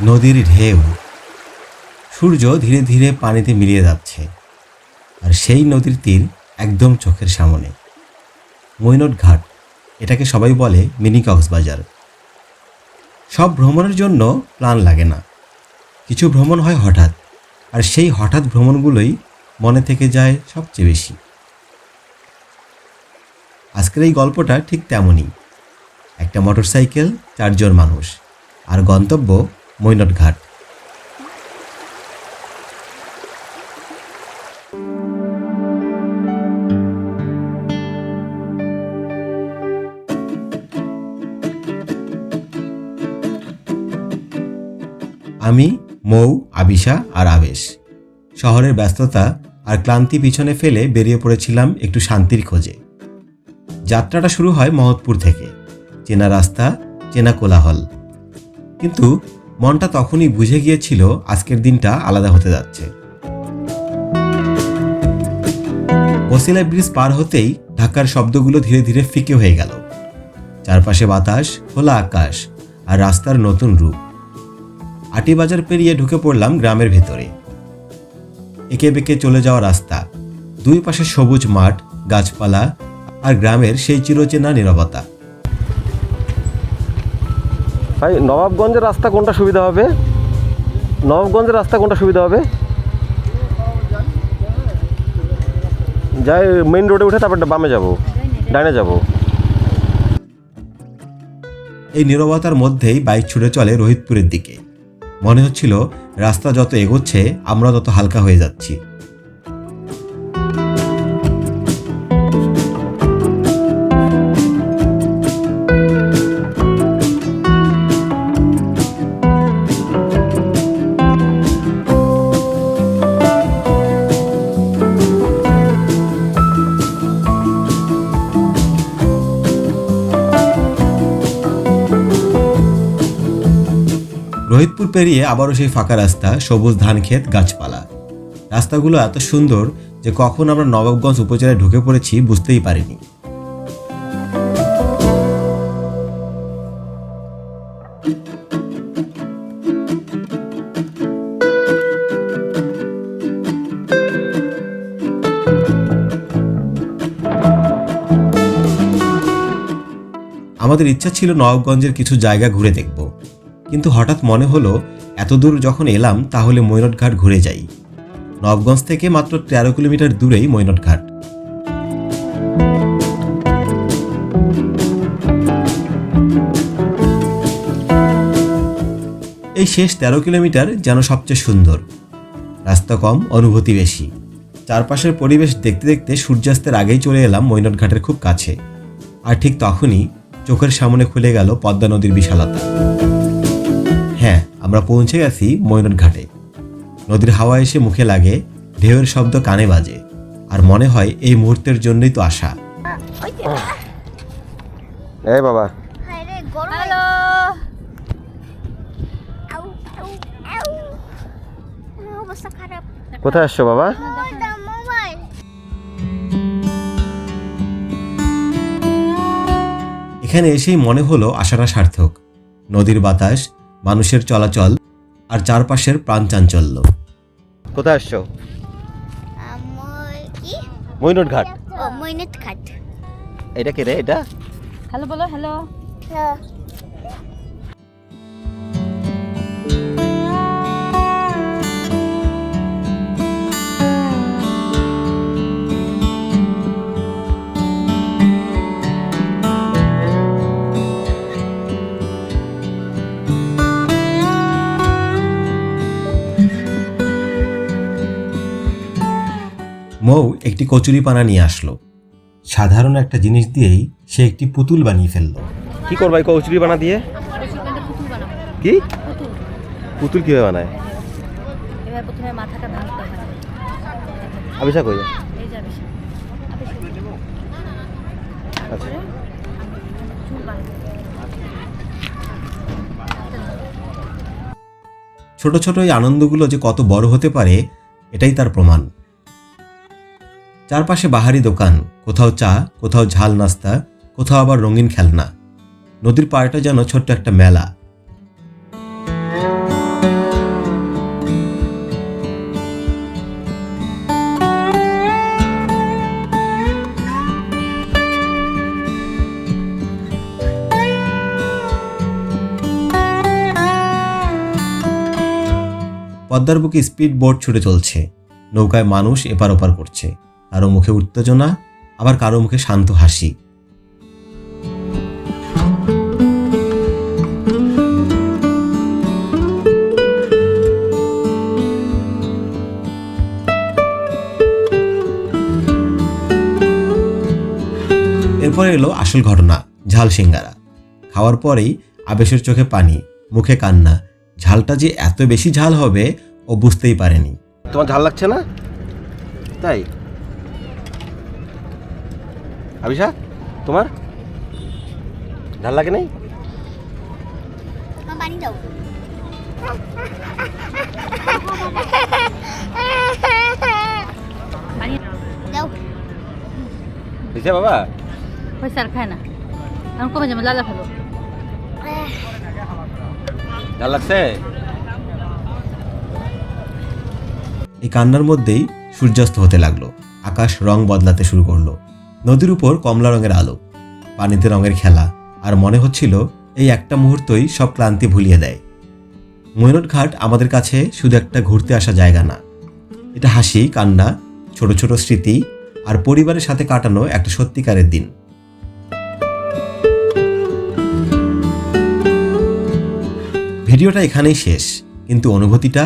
নদীর ঢেউ, সূর্য ধীরে ধীরে পানিতে মিলিয়ে যাচ্ছে, আর সেই নদীর তীর একদম চোখের সামনে। মৈনট ঘাট, এটাকে সবাই বলে মিনি কক্সবাজার। সব ভ্রমণের জন্য প্ল্যান লাগে না, কিছু ভ্রমণ হয় হঠাৎ, আর সেই হঠাৎ ভ্রমণগুলোই মনে থেকে যায় সবচেয়ে বেশি। আজকের এই গল্পটা ঠিক তেমনই। একটা মোটরসাইকেল, 4 জন মানুষ, আর গন্তব্য মৈনট ঘাট। আমি, মৌ, আবিশা আর আবেশ শহরের ব্যস্ততা আর ক্লান্তি পিছনে ফেলে বেরিয়ে পড়েছিলাম একটু শান্তির খোঁজে। যাত্রাটা শুরু হয় মহৎপুর থেকে। চেনা রাস্তা, চেনা কোলাহল, কিন্তু মনটা তখনই বুঝে গিয়েছিল আজকের দিনটা আলাদা হতে যাচ্ছে। বসিলা ব্রিজ পার হতেই ঢাকার শব্দগুলো ধীরে ধীরে ফিকে হয়ে গেল। চারপাশে বাতাস, খোলা আকাশ আর রাস্তার নতুন রূপ। আটিবাজার পেরিয়ে ঢুকে পড়লাম গ্রামের ভেতরে। একে বেঁকে চলে যাওয়া রাস্তা, দুই পাশে সবুজ মাঠ, গাছপালা আর গ্রামের সেই চিরচেনা নীরবতা। ভাই, নবাবগঞ্জের রাস্তা কোনটা সুবিধা হবে? নবাবগঞ্জের রাস্তা কোনটা সুবিধা হবে? যাই মেইন রোডে উঠে তারপর বামে যাব, ডাইনে যাব। এই নীরবতার মধ্যেই বাইক ছুটে চলে রোহিতপুরের দিকে। মনে হচ্ছিল রাস্তা যত এগোচ্ছে আমরা তত হালকা হয়ে যাচ্ছি। রোহিতপুর পেরিয়ে আবারও সেই ফাঁকা রাস্তা, সবুজ ধানক্ষেত, গাছপালা। রাস্তাগুলো এত সুন্দর যে কখন আমরা নবাবগঞ্জ উপজেলায় ঢুকে পড়েছি বুঝতেই পারিনি। আমাদের ইচ্ছা ছিল নবাবগঞ্জের কিছু জায়গা ঘুরে দেখব, কিন্তু হঠাৎ মনে হলো এত দূর যখন এলাম তাহলে মৈনট ঘাট ঘুরে যাই। নবাবগঞ্জ থেকে মাত্র 13 কিলোমিটার দূরেই মৈনট ঘাট। এই শেষ 13 কিলোমিটার যেন সবচেয়ে সুন্দর। রাস্তা কম, অনুভূতি বেশি। চারপাশের পরিবেশ দেখতে দেখতে সূর্যাস্তের আগেই চলে এলাম মৈনট ঘাটের খুব কাছে। আর ঠিক তখনই চোখের সামনে খুলে গেল পদ্মা নদীর বিশালতা। হ্যাঁ, আমরা পৌঁছে গেছি মৈনট ঘাটে। নদীর হাওয়া এসে মুখে লাগে, ঢেউয়ের শব্দ কানে বাজে, আর মনে হয় এই মুহূর্তের জন্যই তো আসা। এই বাবা, হ্যালো, অবস্থা খারাপ। কোথায় আসছো বাবা? এখানে এসেই মনে হলো আশাটা সার্থক। নদীর বাতাস, মানুষের চলাচল আর চারপাশের প্রাণচাঞ্চল্য। কোথায় আসছো? মৈনট ঘাট। ও, মৈনট ঘাট। এটা কে রে? এটা হ্যালো বলো, হ্যালো। মৌ একটি কচুরিপানা নিয়ে আসলো। সাধারণ একটা জিনিস দিয়েই সে একটি পুতুল বানিয়ে ফেললো। কি করবা এই কচুরি বানা দিয়ে? কি পুতুল কিভাবে বানায়? এবার প্রথমে মাথাটা ভাঙতে হবে। আবিশা কই? এই যে আবিশা। আচ্ছা, চুল বাঁধতে হবে। ছোট ছোট এই আনন্দগুলো যে কত বড় হতে পারে এটাই তার প্রমাণ। চারপাশে বাহারি দোকান, কোথাও চা, কোথাও ঝাল নাস্তা, কোথাও আবার রঙিন খেলনা। নদীর পাড়টা যেন ছোট্ট একটা মেলা। পদ্মার বুকে স্পিড বোট ছুটে চলছে, নৌকায় মানুষ এপার ওপার করছে, কারো মুখে উত্তেজনা, আবার কারো মুখে শান্ত হাসি। এরপরে এলো আসল ঘটনা, ঝাল সিঙ্গারা। খাওয়ার পরেই আবেশের চোখে পানি, মুখে কান্না। ঝালটা যে এত বেশি ঝাল হবে ও বুঝতেই পারেনি। তোমার ঝাল লাগছে না? তাই আবিশা, তোমার ঝাল লাগে নাই? পানি দাও। পানি দাও। দিছে বাবা? ওই স্যার খায় না, আমি কমে যাবো, লালা ফেলো। ঝাল লাগছে? এই কান্নার মধ্যেই সূর্যাস্ত হতে লাগলো। আকাশ রং বদলাতে শুরু করলো। নদীর উপর কমলা রঙের আলো, পানিতে রঙের খেলা, আর মনে হচ্ছিল এই একটা মুহূর্তই সব ক্লান্তি ভুলিয়ে দেয়। মৈনট ঘাট আমাদের কাছে শুধু একটা ঘুরতে আসা জায়গা না, এটা হাসি, কান্না, ছোট ছোট স্মৃতি আর পরিবারের সাথে কাটানো একটা সত্যিকারের দিন। ভিডিওটা এখানেই শেষ, কিন্তু অনুভূতিটা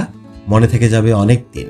মনে থেকে যাবে অনেক দিন।